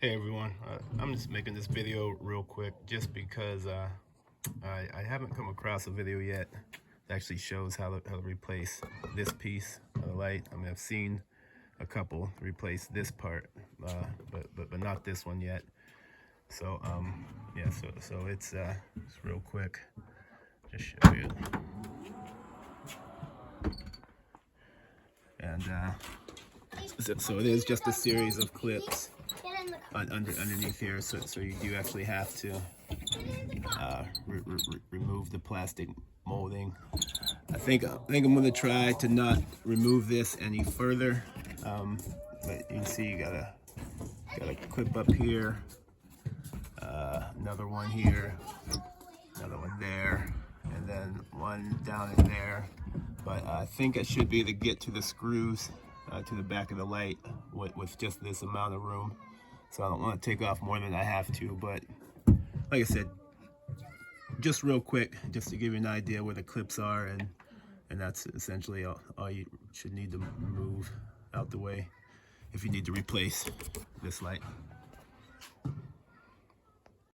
Hey everyone, I'm just making this video real quick just because I haven't come across a video yet that actually shows how to replace this piece of the light. I mean, I've seen a couple replace this part, but not this one yet. So yeah, so it's real quick. Just show you, and so it is just a series of clips underneath here, so you do actually have to remove the plastic molding. I think I'm going to try to not remove this any further, but you can see you got a clip up here, another one here, another one there, and then one down in there. But I think it should be able to get to the screws to the back of the light with just this amount of room. So I don't want to take off more than I have to, but like I said, just real quick, just to give you an idea where the clips are, and that's essentially all you should need to move out the way if you need to replace this light.